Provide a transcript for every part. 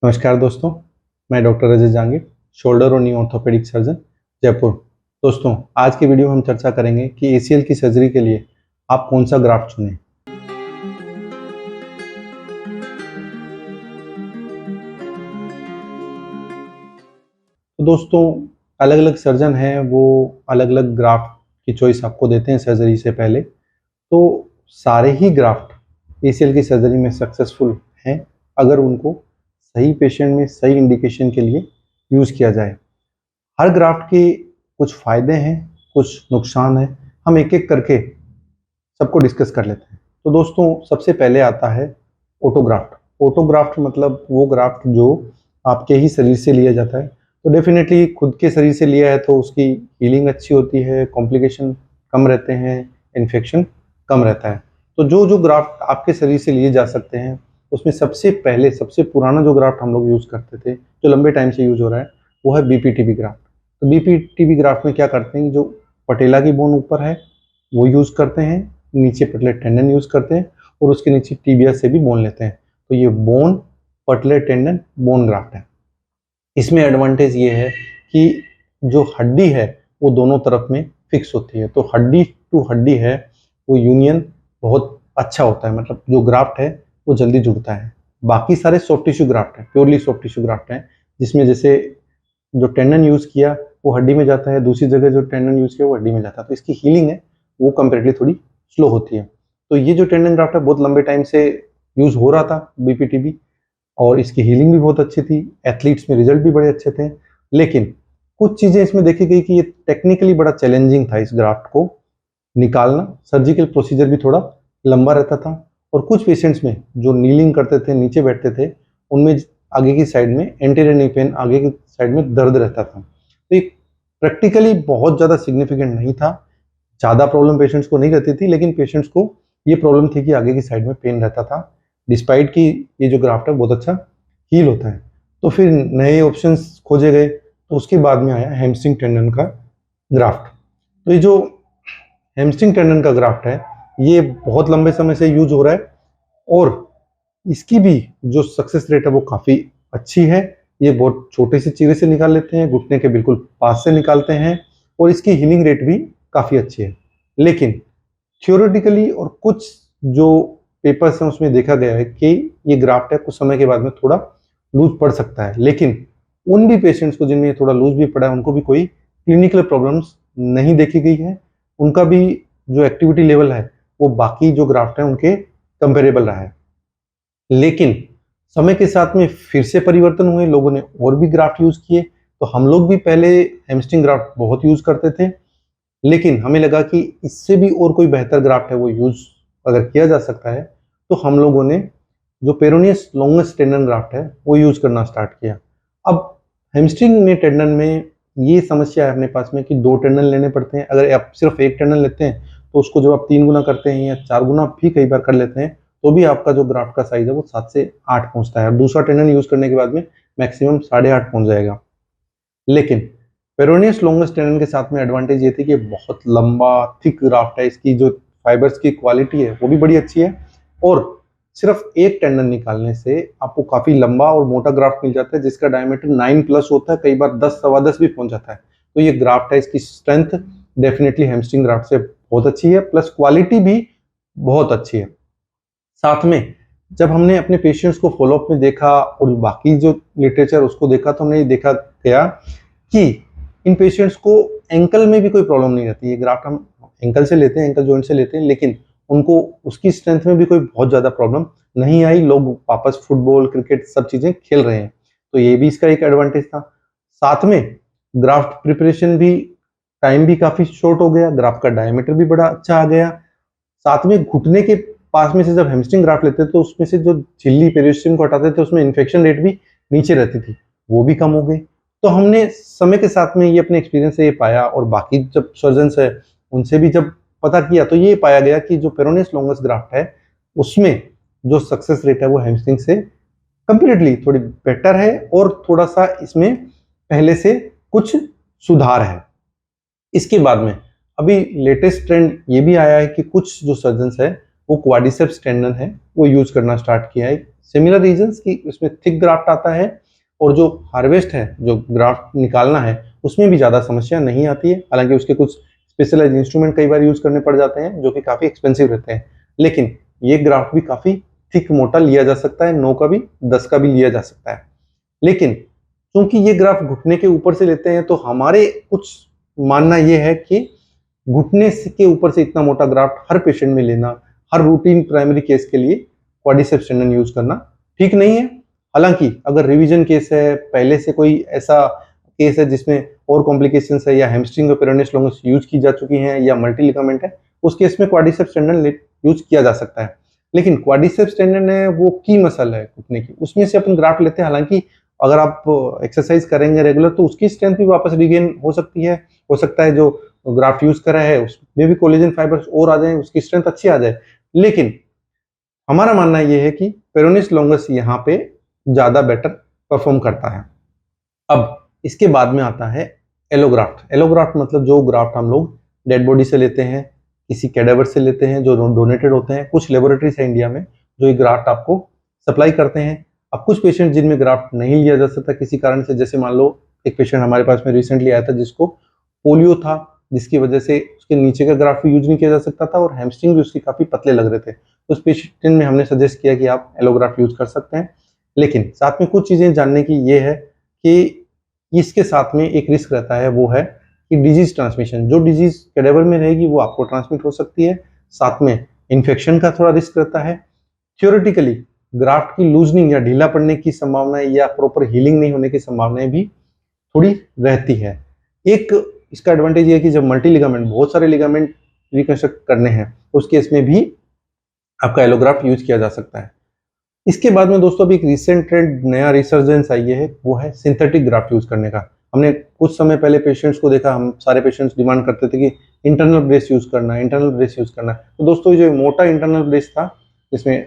नमस्कार दोस्तों, मैं डॉक्टर अजय जहांगीर, शोल्डर और नी ऑर्थोपेडिक सर्जन, जयपुर। दोस्तों, आज की वीडियो में हम चर्चा करेंगे कि एसीएल की सर्जरी के लिए आप कौन सा ग्राफ्ट चुनें। तो दोस्तों, अलग अलग सर्जन हैं, वो अलग अलग ग्राफ्ट की चॉइस आपको देते हैं सर्जरी से पहले। तो सारे ही ग्राफ्ट एसीएल की सर्जरी में सक्सेसफुल हैं अगर उनको सही पेशेंट में सही इंडिकेशन के लिए यूज़ किया जाए। हर ग्राफ्ट के कुछ फ़ायदे हैं, कुछ नुकसान हैं। हम एक एक करके सबको डिस्कस कर लेते हैं। तो दोस्तों, सबसे पहले आता है ऑटोग्राफ्ट। ऑटोग्राफ्ट मतलब वो ग्राफ्ट जो आपके ही शरीर से लिया जाता है। तो डेफिनेटली खुद के शरीर से लिया है तो उसकी हीलिंग अच्छी होती है, कॉम्प्लिकेशन कम रहते हैं, इन्फेक्शन कम रहता है। तो जो जो ग्राफ्ट आपके शरीर से लिए जा सकते हैं उसमें सबसे पहले सबसे पुराना जो ग्राफ्ट हम लोग यूज़ करते थे, जो लंबे टाइम से यूज़ हो रहा है, वो है बीपीटीबी ग्राफ्ट। तो बीपीटीबी ग्राफ्ट में क्या करते हैं, जो पटेला की बोन ऊपर है वो यूज़ करते हैं, नीचे पतले टेंडन यूज़ करते हैं और उसके नीचे टीबिया से भी बोन लेते हैं। तो ये बोन पतले टेंडन बोन ग्राफ्ट है। इसमें एडवांटेज ये है कि जो हड्डी है वो दोनों तरफ में फिक्स होती है। तो हड्डी टू हड्डी है वो यूनियन बहुत अच्छा होता है, मतलब जो ग्राफ्ट है वो जल्दी जुड़ता है। बाकी सारे सॉफ्ट टिश्यू ग्राफ्ट हैं, प्योरली सॉफ्ट टिश्यू ग्राफ्ट हैं, जिसमें जैसे जो टेंडन यूज़ किया वो हड्डी में जाता है, दूसरी जगह जो टेंडन यूज़ किया वो हड्डी में जाता है। तो इसकी हीलिंग है वो कंपेरेटिवली थोड़ी स्लो होती है। तो ये जो टेंडन ग्राफ्ट है बहुत लंबे टाइम से यूज़ हो रहा था बीपीटीबी, और इसकी हीलिंग भी बहुत अच्छी थी, एथलीट्स में रिजल्ट भी बड़े अच्छे थे। लेकिन कुछ चीज़ें इसमें देखी गई कि ये टेक्निकली बड़ा चैलेंजिंग था इस ग्राफ्ट को निकालना, सर्जिकल प्रोसीजर भी थोड़ा लंबा रहता था, और कुछ पेशेंट्स में जो नीलिंग करते थे, नीचे बैठते थे, उनमें आगे की साइड में एंटीरियर नी पेन, आगे की साइड में दर्द रहता था। तो ये प्रैक्टिकली बहुत ज़्यादा सिग्निफिकेंट नहीं था, ज़्यादा प्रॉब्लम पेशेंट्स को नहीं रहती थी, लेकिन पेशेंट्स को ये प्रॉब्लम थी कि आगे की साइड में पेन रहता था, डिस्पाइट कि ये जो ग्राफ्ट है बहुत अच्छा हील होता है। तो फिर नए ऑप्शंस खोजे गए, तो उसके बाद में आया हैमस्ट्रिंग टेंडन का ग्राफ्ट। तो ये जो हैमस्ट्रिंग टेंडन का ग्राफ्ट है ये बहुत लंबे समय से यूज हो रहा है, और इसकी भी जो सक्सेस रेट है वो काफ़ी अच्छी है। ये बहुत छोटे से चीरे से निकाल लेते हैं, घुटने के बिल्कुल पास से निकालते हैं, और इसकी हीलिंग रेट भी काफ़ी अच्छी है। लेकिन थियोरेटिकली और कुछ जो पेपर्स हैं उसमें देखा गया है कि ये ग्राफ्ट है कुछ समय के बाद में थोड़ा लूज पड़ सकता है। लेकिन उन भी पेशेंट्स को जिनमें थोड़ा लूज भी पड़ा है उनको भी कोई क्लिनिकल प्रॉब्लम्स नहीं देखी गई है। उनका भी जो एक्टिविटी लेवल है वो बाकी जो ग्राफ्ट है उनके कंपेरेबल रहा है। लेकिन समय के साथ में फिर से परिवर्तन हुए, लोगों ने और भी ग्राफ्ट यूज किए। तो हम लोग भी पहले हैमस्ट्रिंग ग्राफ्ट बहुत यूज करते थे, लेकिन हमें लगा कि इससे भी और कोई बेहतर ग्राफ्ट है वो यूज अगर किया जा सकता है, तो हम लोगों ने जो पेरोनियस लॉन्गेस्ट टेंडन ग्राफ्ट है वो यूज करना स्टार्ट किया। अब हैमस्ट्रिंग में टेंडन में ये समस्या है अपने पास में कि 2 टेंडन लेने पड़ते हैं। अगर आप सिर्फ एक टेंडन लेते हैं तो उसको जब आप 3 गुना करते हैं या 4 गुना भी कई बार कर लेते हैं, तो भी आपका जो ग्राफ्ट का साइज है वो 7 से 8 पहुंचता है, और दूसरा टेंडन यूज करने के बाद में मैक्सिमम 8.5 पहुंच जाएगा। लेकिन पेरोनियस लॉन्गेस्ट टेंडन के साथ में एडवांटेज ये थी कि बहुत लंबा थिक ग्राफ्ट है, इसकी जो फाइबर्स की क्वालिटी है वो भी बड़ी अच्छी है, और सिर्फ एक टेंडन निकालने से आपको काफ़ी लंबा और मोटा ग्राफ्ट मिल जाता है, जिसका डायमीटर 9 प्लस होता है, कई बार 10 सवा 10 भी पहुंच जाता है। तो ये ग्राफ्ट है, इसकी स्ट्रेंथ डेफिनेटली हैमस्ट्रिंग ग्राफ्ट से बहुत अच्छी है, प्लस क्वालिटी भी बहुत अच्छी है। साथ में जब हमने अपने पेशेंट्स को फॉलोअप में देखा और बाकी जो लिटरेचर उसको देखा, तो हमने ये देखा गया कि इन पेशेंट्स को एंकल में भी कोई प्रॉब्लम नहीं रहती। ये ग्राफ्ट हम एंकल से लेते हैं, एंकल जॉइंट से लेते हैं, लेकिन उनको उसकी स्ट्रेंथ में भी कोई बहुत ज़्यादा प्रॉब्लम नहीं आई। लोग वापस फुटबॉल, क्रिकेट सब चीज़ें खेल रहे हैं, तो ये भी इसका एक एडवांटेज था। साथ में ग्राफ्ट प्रिपरेशन भी, टाइम भी काफ़ी शॉर्ट हो गया, ग्राफ्ट का डायमीटर भी बड़ा अच्छा आ गया। साथ में घुटने के पास में से जब हैमस्ट्रिंग ग्राफ्ट लेते तो उसमें से जो झिल्ली पेरियोस्टियम को हटाते थे उसमें इन्फेक्शन रेट भी नीचे रहती थी, वो भी कम हो गई। तो हमने समय के साथ में ये अपने एक्सपीरियंस से ये पाया, और बाकी जब सर्जन्स है उनसे भी जब पता किया, तो ये पाया गया कि जो पेरोनियस लॉन्गेस्ट ग्राफ्ट है उसमें जो सक्सेस रेट है वो हैमस्ट्रिंग से कंपेरेटिवली थोड़ी बेटर है, और थोड़ा सा इसमें पहले से कुछ सुधार है। इसके बाद में अभी लेटेस्ट ट्रेंड ये भी आया है कि कुछ जो सर्जन्स है वो क्वाड्रिसेप्स टेंडन है वो यूज करना स्टार्ट किया है। सिमिलर रीजंस कि उसमें थिक ग्राफ्ट आता है और जो हार्वेस्ट है, जो ग्राफ्ट निकालना है, उसमें भी ज़्यादा समस्या नहीं आती है। हालांकि उसके कुछ स्पेशलाइज इंस्ट्रूमेंट कई बार यूज करने पड़ जाते हैं जो कि काफ़ी एक्सपेंसिव रहते हैं, लेकिन ये ग्राफ्ट भी काफ़ी थिक मोटा लिया जा सकता है, 9 का भी 10 का भी लिया जा सकता है। लेकिन क्योंकि ये ग्राफ्ट घुटने के ऊपर से लेते हैं, तो हमारे कुछ मानना ये है कि घुटने के ऊपर से इतना मोटा ग्राफ्ट हर पेशेंट में लेना, हर रूटीन प्राइमरी केस के लिए क्वाड्रिसेप्स टेंडन यूज करना ठीक नहीं है। हालांकि अगर रिवीजन केस है, पहले से कोई ऐसा केस है जिसमें और कॉम्प्लिकेशंस है, या हैमस्ट्रिंग और पेरोनियस लॉन्गस यूज की जा चुकी हैं, या मल्टी लिगामेंट है, उस केस में क्वाड्रिसेप्स टेंडन यूज किया जा सकता है। लेकिन क्वाड्रिसेप्स टेंडन है वो की मसल है घुटने की, उसमें से अपन ग्राफ्ट लेते हैं। हालांकि अगर आप एक्सरसाइज करेंगे रेगुलर तो उसकी स्ट्रेंथ भी वापस रिगेन हो सकती है। हो सकता है जो ग्राफ्ट यूज करा है उसमें भी कोलेजन फाइबर्स और आ जाए, उसकी स्ट्रेंथ अच्छी आ जाए। लेकिन हमारा मानना यह है कि पेरोनियस लॉन्गस यहाँ पे ज्यादा बेटर परफॉर्म करता है। अब इसके बाद में आता है एलोग्राफ्ट। एलोग्राफ्ट मतलब जो ग्राफ्ट हम लोग डेड बॉडी से लेते हैं, किसी कैडेवर से लेते हैं, जो डोनेटेड होते हैं। कुछ लेबोरेटरीज है इंडिया में जो ये ग्राफ्ट आपको सप्लाई करते हैं। अब कुछ पेशेंट जिनमें ग्राफ्ट नहीं लिया जा सकता किसी कारण से, जैसे मान लो एक पेशेंट हमारे पास में रिसेंटली आया था जिसको पोलियो था, जिसकी वजह से उसके नीचे का ग्राफ्ट भी यूज नहीं किया जा सकता था और हैमस्ट्रिंग भी उसके काफी पतले लग रहे थे। तो उस पेशेंट में हमने सजेस्ट किया कि आप एलोग्राफ्ट यूज कर सकते हैं। लेकिन साथ में कुछ चीजें जानने की ये है कि इसके साथ में एक रिस्क रहता है, वो है कि डिजीज ट्रांसमिशन। जो डिजीज कैडेवर में रहेगी वो आपको ट्रांसमिट हो सकती है। साथ में इन्फेक्शन का थोड़ा रिस्क रहता है। थियोरेटिकली ग्राफ्ट की लूजनिंग या ढीला पड़ने की संभावनाएं या प्रॉपर हीलिंग नहीं होने की संभावनाएं भी थोड़ी रहती है। एक इसका एडवांटेज ये है कि जब मल्टी लिगामेंट, बहुत सारे लिगामेंट रिकंस्ट्रक्ट करने हैं, उस केस में भी आपका एलोग्राफ्ट यूज किया जा सकता है। इसके बाद में दोस्तों अभी एक रिसेंट ट्रेंड, नया रिसर्जेंस आई है, वो है सिंथेटिक ग्राफ्ट यूज करने का। हमने कुछ समय पहले पेशेंट्स को देखा, हम सारे पेशेंट्स डिमांड करते थे कि इंटरनल ब्रेस यूज करना है, इंटरनल ब्रेस यूज करना है। तो दोस्तों जो मोटा इंटरनल ब्रेस था, जिसमें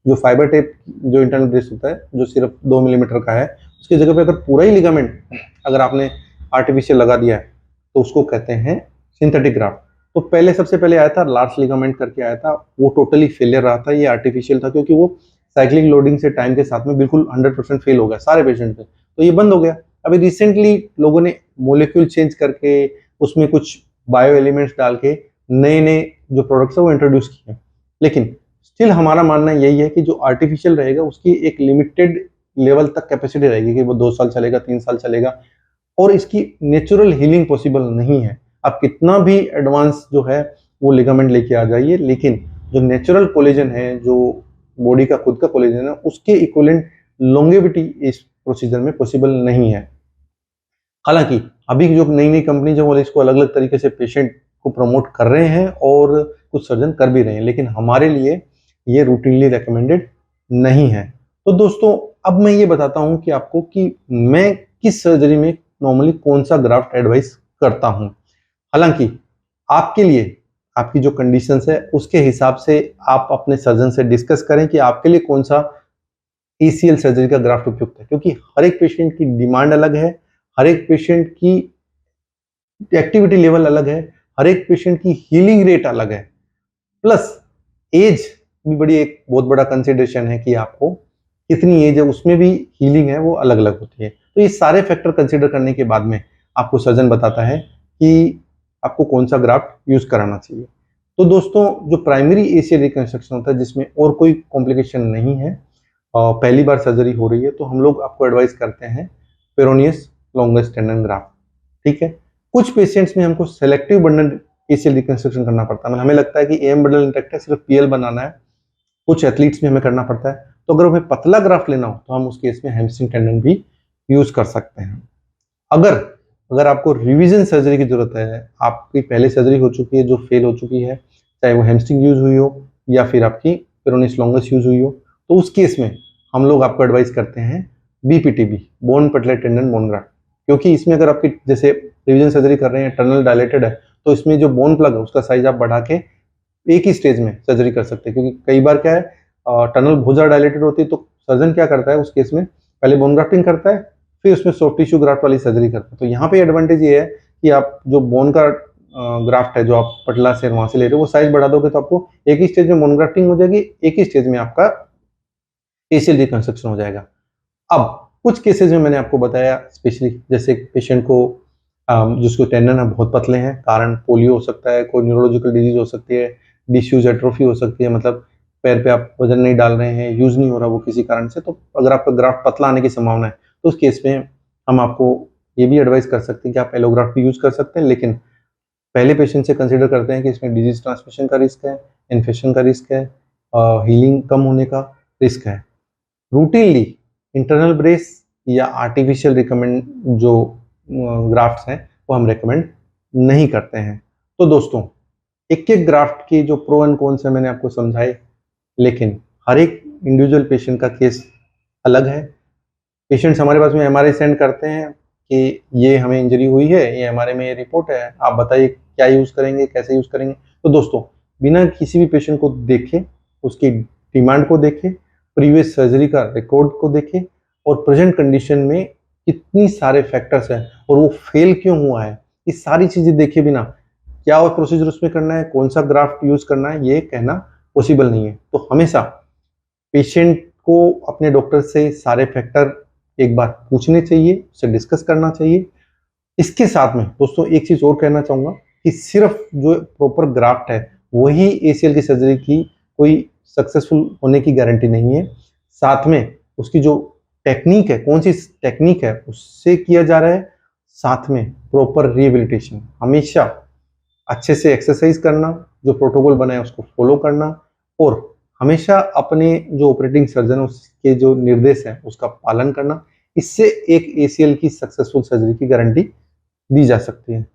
जो फाइबर टेप जो इंटरनल ब्रेस होता है जो सिर्फ 2 मिलीमीटर का है, उसकी जगह पे अगर पूरा ही लिगामेंट अगर आपने आर्टिफिशियल लगा दिया है तो उसको कहते हैं सिंथेटिक ग्राफ्ट। तो पहले सबसे पहले आया था लार्ज लिगामेंट करके आया था, वो टोटली फेलियर रहा था। ये आर्टिफिशियल था क्योंकि वो साइक्लिक लोडिंग से टाइम के साथ में बिल्कुल 100% फेल हो गया सारे पेशेंट पे, तो ये बंद हो गया। अभी रिसेंटली लोगों ने मोलिक्यूल चेंज करके उसमें कुछ बायो एलिमेंट्स डाल के नए नए जो प्रोडक्ट्स है वो इंट्रोड्यूस किए। लेकिन स्टिल हमारा मानना यही है कि जो आर्टिफिशियल रहेगा उसकी एक लिमिटेड लेवल तक कैपेसिटी रहेगी कि वो 2 साल चलेगा, 3 साल चलेगा, और इसकी नेचुरल हीलिंग पॉसिबल नहीं है। आप कितना भी एडवांस जो है वो लिगामेंट लेके आ जाइए, लेकिन जो नेचुरल कोलेजन है, जो बॉडी का खुद का कोलेजन है, उसके इक्विवेलेंट लॉन्गेविटी इस प्रोसीजर में पॉसिबल नहीं है। हालांकि अभी जो नई नई कंपनी जो इसको अलग अलग तरीके से पेशेंट को प्रमोट कर रहे हैं और कुछ सर्जन कर भी रहे हैं, लेकिन हमारे लिए ये रूटीनली रेकमेंडेड नहीं है। तो दोस्तों अब मैं ये बताता हूं कि आपको कि मैं किस सर्जरी में नॉर्मली कौन सा ग्राफ्ट एडवाइस करता हूं। हालांकि आपके लिए आपकी जो कंडीशंस है उसके हिसाब से आप अपने सर्जन से डिस्कस करें कि आपके लिए कौन सा ACL सर्जरी का ग्राफ्ट उपयुक्त है, क्योंकि हर एक पेशेंट की डिमांड अलग है, हर एक पेशेंट की एक्टिविटी लेवल अलग है, हर एक पेशेंट की हीलिंग रेट अलग है, प्लस एज भी बड़ी एक बहुत बड़ा कंसिडरेशन है कि आपको कितनी एज है, उसमें भी हीलिंग है वो अलग अलग होती है। तो ये सारे फैक्टर कंसिडर करने के बाद में आपको सर्जन बताता है कि आपको कौन सा ग्राफ्ट यूज कराना चाहिए। तो दोस्तों जो प्राइमरी ACL रिकंस्ट्रक्शन होता है जिसमें और कोई कॉम्प्लिकेशन नहीं है, पहली बार सर्जरी हो रही है, तो हम लोग आपको एडवाइस करते हैं पेरोनियस लॉन्गस टेंडन ग्राफ्ट। ठीक है, कुछ पेशेंट्स में हमको सेलेक्टिव बंडल ACL रिकंस्ट्रक्शन करना पड़ता है, हमें लगता है कि AM बंडल इंटैक्ट है, सिर्फ PL बनाना है। कुछ एथलीट्स में हमें करना पड़ता है, तो अगर हमें पतला ग्राफ्ट लेना हो तो हम उस केस में हैमस्ट्रिंग टेंडन भी यूज कर सकते हैं। अगर अगर आपको रिवीजन सर्जरी की जरूरत है, आपकी पहले सर्जरी हो चुकी है जो फेल हो चुकी है, चाहे वो हैमस्ट्रिंग यूज हुई हो या फिर आपकी पेरोनियस लॉन्गस यूज हुई हो, तो उस केस में हम लोग आपको एडवाइस करते हैं BPTB, bone patellar tendon bone graft. क्योंकि इसमें अगर आपकी जैसे रिवीजन सर्जरी कर रहे हैं, टनल डायलेटेड है, तो इसमें जो बोन प्लग है उसका साइज आप बढ़ा के एक ही स्टेज में सर्जरी कर सकते हैं। क्योंकि कई बार क्या है, टनल बहुत ज्यादा डायलेटेड होती है, तो सर्जन क्या करता है उस केस में, पहले बोन ग्राफ्टिंग करता है, फिर उसमें सॉफ्ट टिश्यू ग्राफ्ट वाली सर्जरी करता है। तो यहाँ पे एडवांटेज ये है कि आप जो बोन का ग्राफ्ट है जो आप पटला से वहां से ले रहे हो, वो साइज बढ़ा दोगे तो आपको एक ही स्टेज में बोन ग्राफ्टिंग हो जाएगी, एक ही स्टेज में आपका एसीएल रिकंस्ट्रक्शन हो जाएगा। अब कुछ केसेस में मैंने आपको बताया, स्पेशली जैसे पेशेंट को जिसको टेंडन है बहुत पतले हैं, कारण पोलियो हो सकता है, कोई न्यूरोलॉजिकल डिजीज हो सकती है, डिस्यूज एट्रोफी हो सकती है, मतलब पैर पे आप वजन नहीं डाल रहे हैं, यूज नहीं हो रहा वो किसी कारण से, तो अगर आपका ग्राफ्ट पतला आने की संभावना है तो उस केस में हम आपको ये भी एडवाइस कर सकते हैं कि आप एलोग्राफ्ट भी यूज कर सकते हैं, लेकिन पहले पेशेंट से कंसिडर करते हैं कि इसमें डिजीज ट्रांसमिशन का रिस्क है, इन्फेक्शन का रिस्क है, हीलिंग कम होने का रिस्क है। रूटीनली इंटरनल ब्रेस या आर्टिफिशियल रिकमेंड जो ग्राफ्ट्स हैं वो हम रेकमेंड नहीं करते हैं। तो दोस्तों, एक एक ग्राफ्ट की जो प्रो एंड कॉन्स है मैंने आपको समझाए, लेकिन हर एक इंडिविजुअल पेशेंट का केस अलग है। पेशेंट्स हमारे पास में एमआरआई सेंड करते हैं कि ये हमें इंजरी हुई है, ये हमारे में ये रिपोर्ट है, आप बताइए क्या यूज़ करेंगे, कैसे यूज़ करेंगे। तो दोस्तों, बिना किसी भी पेशेंट को देखे, उसकी डिमांड को देखे, प्रीवियस सर्जरी का रिकॉर्ड को देखे और प्रेजेंट कंडीशन में कितनी सारे फैक्टर्स हैं और वो फेल क्यों हुआ है, ये सारी चीज़ें देखे बिना क्या और प्रोसीजर उसमें करना है, कौन सा ग्राफ्ट यूज़ करना है, ये कहना पॉसिबल नहीं है। तो हमेशा पेशेंट को अपने डॉक्टर से सारे फैक्टर एक बार पूछने चाहिए, उससे डिस्कस करना चाहिए। इसके साथ में दोस्तों एक चीज़ और कहना चाहूँगा कि सिर्फ जो प्रॉपर ग्राफ्ट है वही एसीएल की सर्जरी की कोई सक्सेसफुल होने की गारंटी नहीं है। साथ में उसकी जो टेक्निक है, कौन सी टेक्निक है उससे किया जा रहा है, साथ में प्रॉपर रिहेबिलिटेशन, हमेशा अच्छे से एक्सरसाइज करना, जो प्रोटोकॉल बना है उसको फॉलो करना और हमेशा अपने जो ऑपरेटिंग सर्जन उसके जो निर्देश हैं उसका पालन करना, इससे एक एसीएल की सक्सेसफुल सर्जरी की गारंटी दी जा सकती है।